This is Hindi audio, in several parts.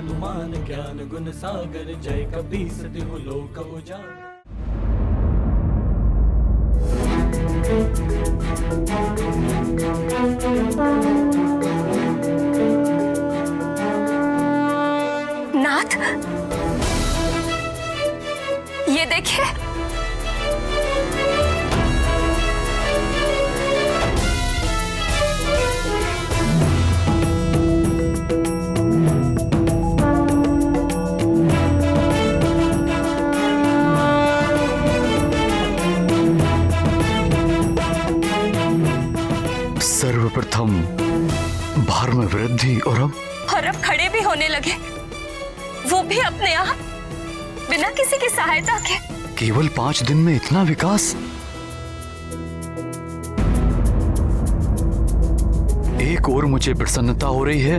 हनुमान ज्ञान गुण सागर, जय कपीस तिहु लोक उजागर। नाथ, ये देखिए। सर्वप्रथम भार में वृद्धि और अब खड़े भी होने लगे, वो भी अपने आप, बिना किसी की सहायता के। केवल 5 दिन में इतना विकास। एक ओर मुझे प्रसन्नता हो रही है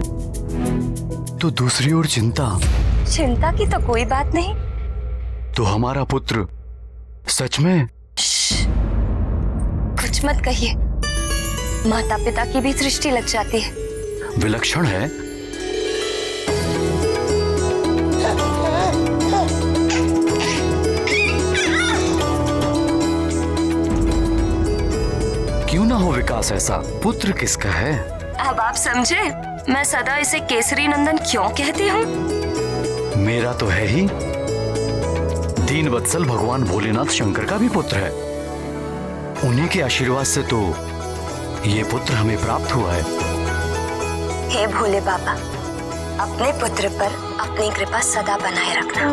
तो दूसरी ओर चिंता। चिंता की तो कोई बात नहीं। तो हमारा पुत्र सच में? कुछ मत कहिए, माता पिता की भी दृष्टि लग जाती है। विलक्षण है। क्यों ना हो विकास ऐसा? पुत्र किसका है? अब आप समझे मैं सदा इसे केसरी नंदन क्यों कहती हूँ? मेरा तो है ही। दीन वत्सल भगवान भोलेनाथ शंकर का भी पुत्र है। उन्हीं के आशीर्वाद से तो ये पुत्र हमें प्राप्त हुआ है। हे भोले बाबा, अपने पुत्र पर अपनी कृपा सदा बनाए रखना।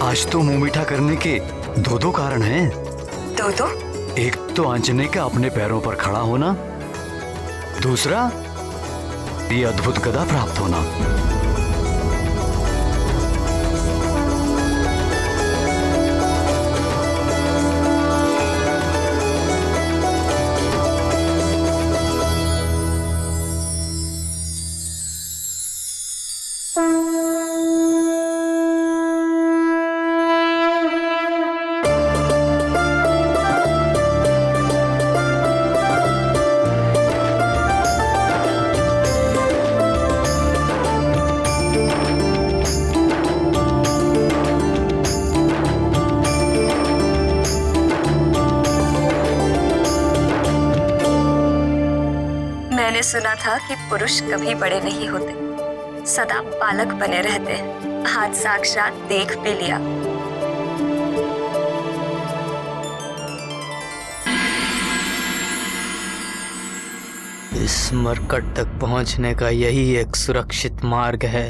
आज तो मुंह मीठा करने के दो कारण हैं। दो? एक तो आंजनेय का अपने पैरों पर खड़ा होना, दूसरा ये अद्भुत गदा प्राप्त होना। मैंने सुना था कि पुरुष कभी बड़े नहीं होते, सदा बालक बने रहते हैं। आज साक्षात देख भी लिया। इस मरकट तक पहुंचने का यही एक सुरक्षित मार्ग है।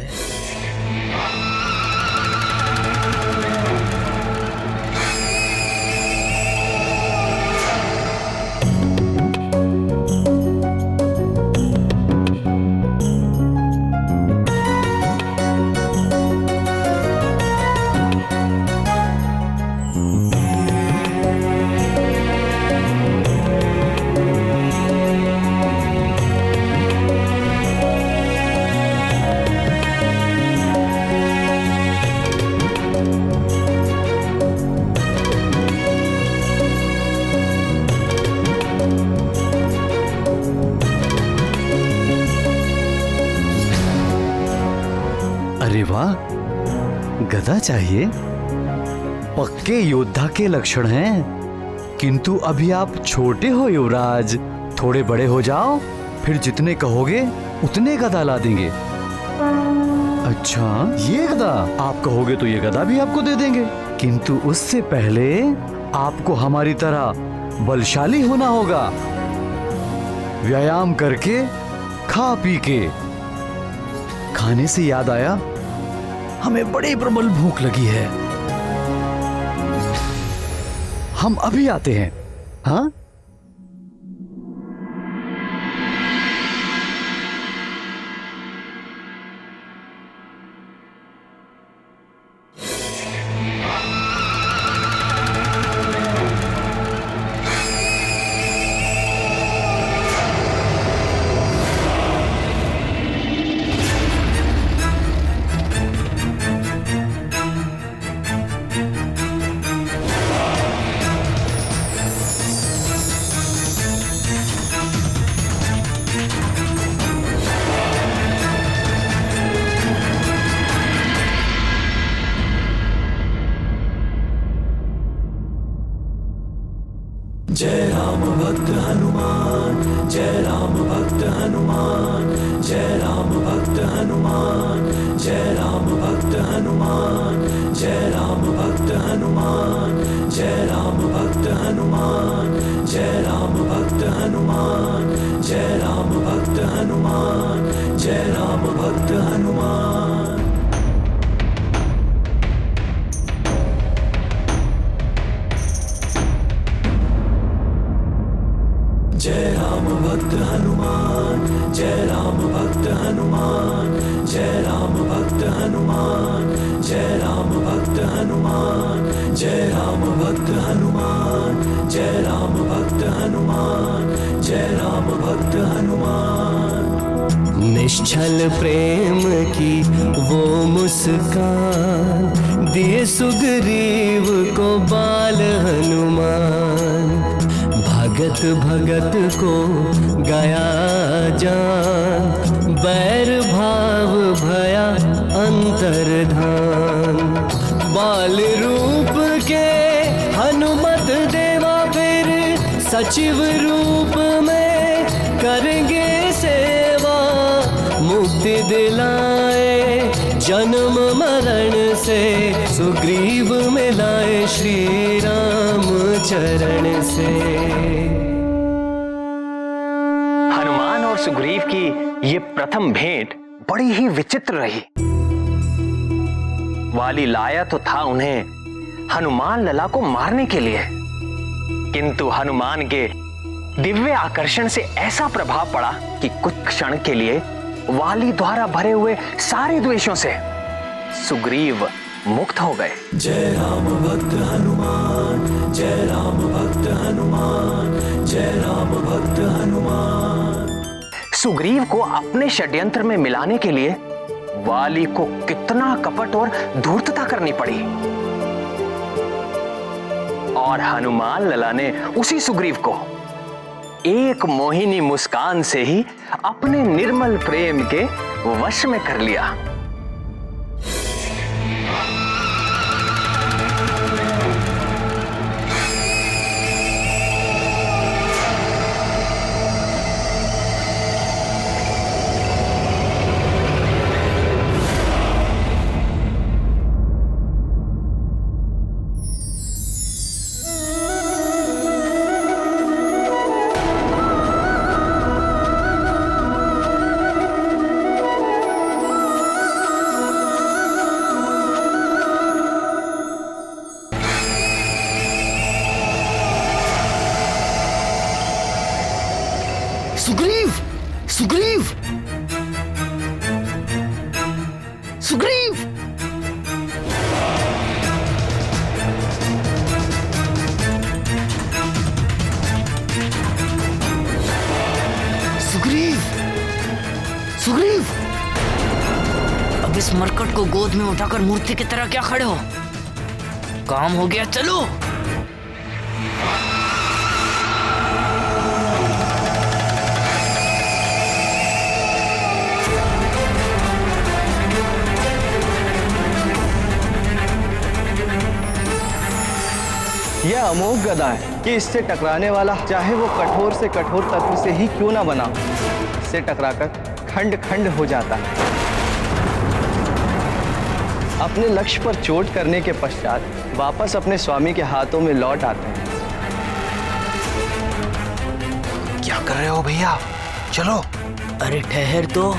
अरे वाह, गदा चाहिए? पक्के योद्धा के लक्षण हैं। किंतु अभी आप छोटे हो युवराज, थोड़े बड़े हो जाओ, फिर जितने कहोगे उतने गदा ला देंगे। अच्छा, ये गदा? आप कहोगे तो ये गदा भी आपको दे देंगे, किंतु उससे पहले आपको हमारी तरह बलशाली होना होगा। व्यायाम करके, खा पी के। खाने से याद आया, हमें बड़ी प्रबल भूख लगी है। हम अभी आते हैं। हाँ? जय राम भक्त हनुमान, जय राम भक्त हनुमान, जय राम भक्त हनुमान, जय राम भक्त हनुमान, जय राम भक्त हनुमान, जय राम भक्त हनुमान, जय राम भक्त हनुमान, जय राम भक्त हनुमान, जय राम भक्त हनुमान। जय राम भक्त हनुमान, जय राम भक्त हनुमान, जय राम भक्त हनुमान, जय राम भक्त हनुमान, जय राम भक्त हनुमान, जय राम भक्त हनुमान, जय राम भक्त हनुमान। निश्चल प्रेम की वो मुस्कान दिए सुग्रीव को बाल हनुमान। भगत भगत को गया जान, बैर भाव भया अंतर्धान। बाल रूप के हनुमत देवा फिर सचिव रूप में करेंगे सेवा। मुक्ति दिलाए जन्म मरण से, सुग्रीव मिलाए श्री राम चरण से। हनुमान और सुग्रीव की ये प्रथम भेंट बड़ी ही विचित्र रही। वाली लाया तो था उन्हें हनुमान लला को मारने के लिए, किंतु हनुमान के दिव्य आकर्षण से ऐसा प्रभाव पड़ा कि कुछ क्षण के लिए वाली द्वारा भरे हुए सारे द्वेषों से सुग्रीव मुक्त हो गए। जय राम भक्त हनुमान, जय राम भक्त हनुमान, जय राम भक्त हनुमान। सुग्रीव को अपने षड्यंत्र में मिलाने के लिए वाली को कितना कपट और धूर्तता करनी पड़ी, और हनुमान लला ने उसी सुग्रीव को एक मोहिनी मुस्कान से ही अपने निर्मल प्रेम के वश में कर लिया। सुग्रीव, सुग्रीव, सुग्रीव। सुग्रीव, सुग्रीव। अब इस मरकट को गोद में उठाकर मूर्ति की तरह क्या खड़े हो? काम हो गया, चलो। यह अमोघ गदा है कि इससे टकराने वाला चाहे वो कठोर से कठोर तत्व से ही क्यों ना बना, इससे टकराकर खंड खंड हो जाता है। अपने लक्ष्य पर चोट करने के पश्चात वापस अपने स्वामी के हाथों में लौट आते हैं। क्या कर रहे हो भैया? चलो। अरे ठहर तो।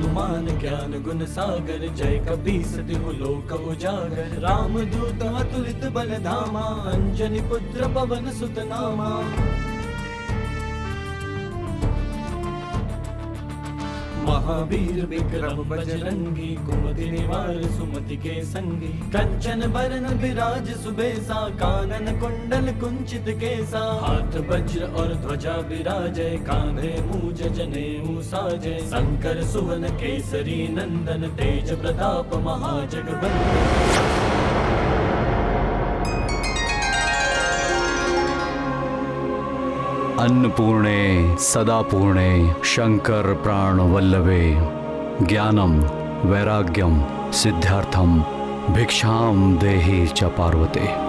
हनुमान ज्ञान गुण सागर, जय कपीस तिहु लोक उजागर। राम दूत अतुलित बल धामा, अंजनी पुत्र पवन सुत नामा। महावीर विक्रम बजरंगी, कुमति निवार सुमति के संगी। कंचन बरन विराज सुबेसा, कानन कुंडल कुंचित केसा। हाथ वज्र और ध्वजा विराजय, कांधे मूज जनेऊ साजय। शंकर सुवन केसरी नंदन, तेज प्रताप महाजगबंदन। अन्नपूर्णे सदा पूर्णे, शंकर प्राण वल्लभे। ज्ञानम वैराग्यम सिद्धार्थम, भिक्षाम देहि च पार्वते।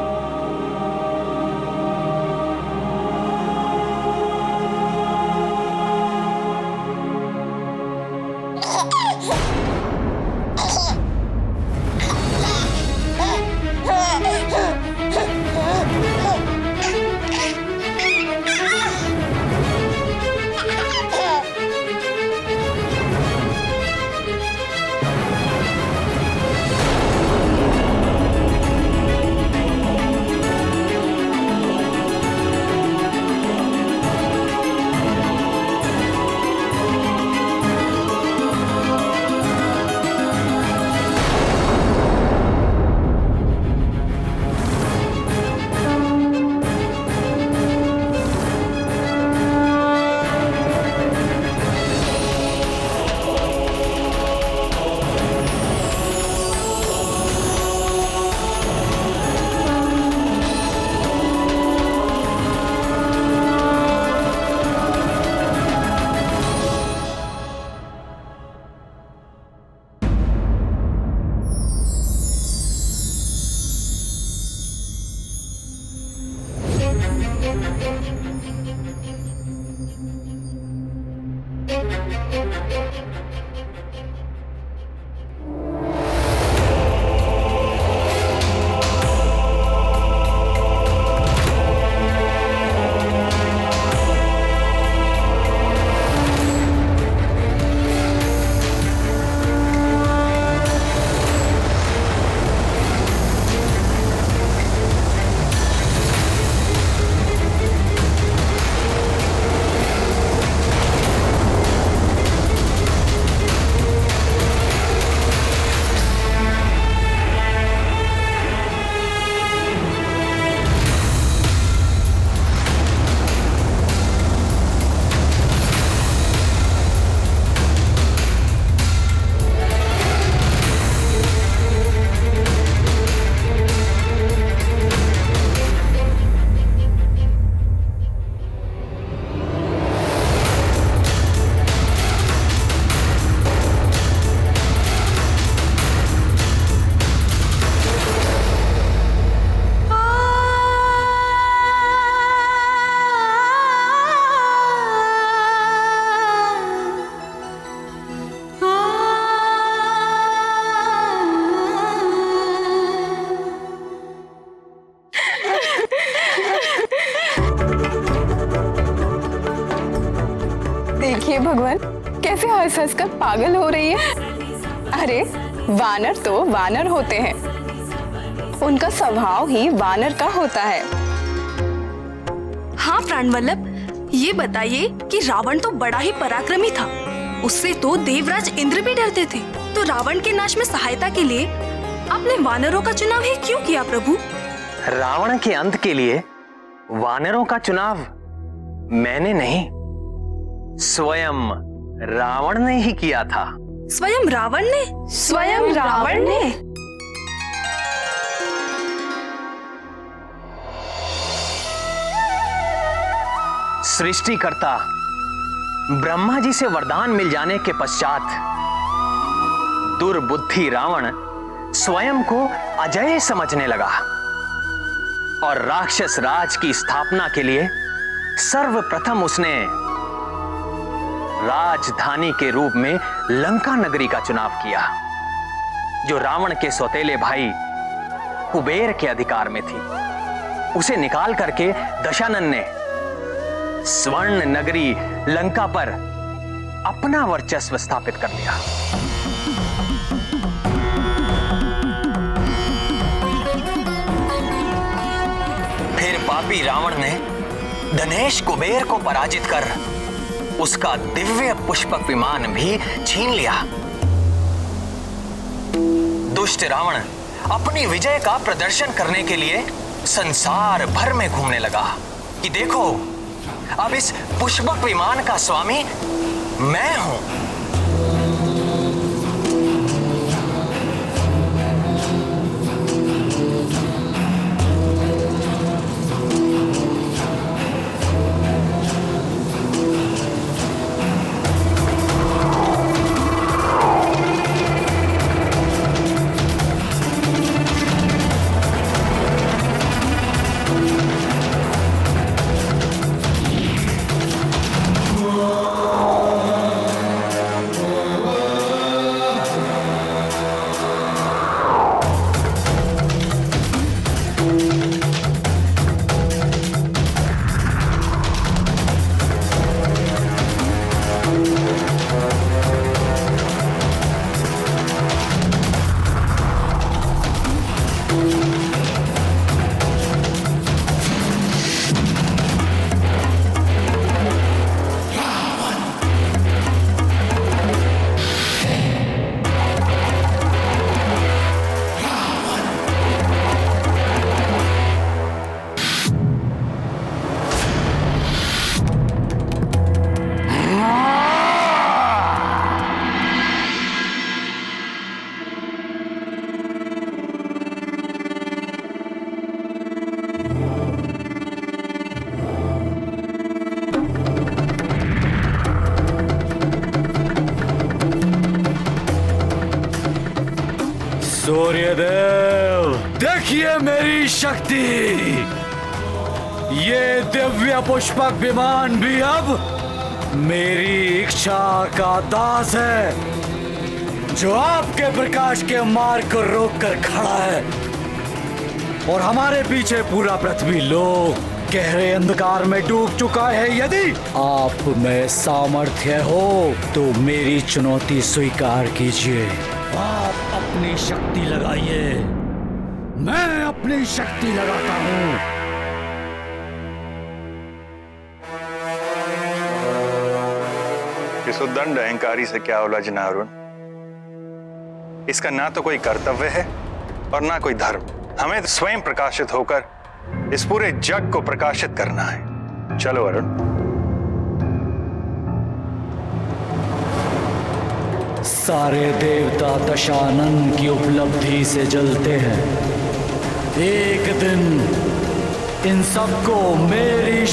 देखिए भगवान कैसे हंस हंस कर पागल हो रही है। अरे वानर तो वानर होते हैं, उनका स्वभाव ही वानर का होता है। हाँ प्राणवल्लभ, ये बताइए कि रावण तो बड़ा ही पराक्रमी था, उससे तो देवराज इंद्र भी डरते थे। तो रावण के नाश में सहायता के लिए आपने वानरों का चुनाव ही क्यों किया प्रभु? रावण के अंत के लिए वानरों का चुनाव मैंने नहीं, स्वयं रावण ने ही किया था। स्वयं रावण ने? स्वयं रावण ने? सृष्टिकर्ता ब्रह्मा जी से वरदान मिल जाने के पश्चात दुर्बुद्धि रावण स्वयं को अजय समझने लगा और राक्षस राज की स्थापना के लिए सर्वप्रथम उसने राजधानी के रूप में लंका नगरी का चुनाव किया, जो रावण के सौतेले भाई कुबेर के अधिकार में थी। उसे निकाल करके दशानन ने स्वर्ण नगरी लंका पर अपना वर्चस्व स्थापित कर लिया। फिर पापी रावण ने धनेश कुबेर को पराजित कर उसका दिव्य पुष्पक विमान भी छीन लिया। दुष्ट रावण अपनी विजय का प्रदर्शन करने के लिए संसार भर में घूमने लगा कि देखो, अब इस पुष्पक विमान का स्वामी मैं हूं। सूर्यदेव, देखिए मेरी शक्ति। ये दिव्य पुष्पक विमान भी अब मेरी इच्छा का दास है, जो आपके प्रकाश के मार्ग को रोक कर खड़ा है। और हमारे पीछे पूरा पृथ्वी लोक गहरे अंधकार में डूब चुका है। यदि आप में सामर्थ्य हो तो मेरी चुनौती स्वीकार कीजिए। आप अपनी शक्ति लगाइए, मैं अपनी शक्ति लगाता हूं। इस उद्दंड अहंकारी से क्या उलझना अरुण? इसका ना तो कोई कर्तव्य है और ना कोई धर्म। हमें स्वयं प्रकाशित होकर इस पूरे जग को प्रकाशित करना है। चलो अरुण। सारे देवता दशानन की उपलब्धि से जलते हैं। एक दिन इन सबको मेरी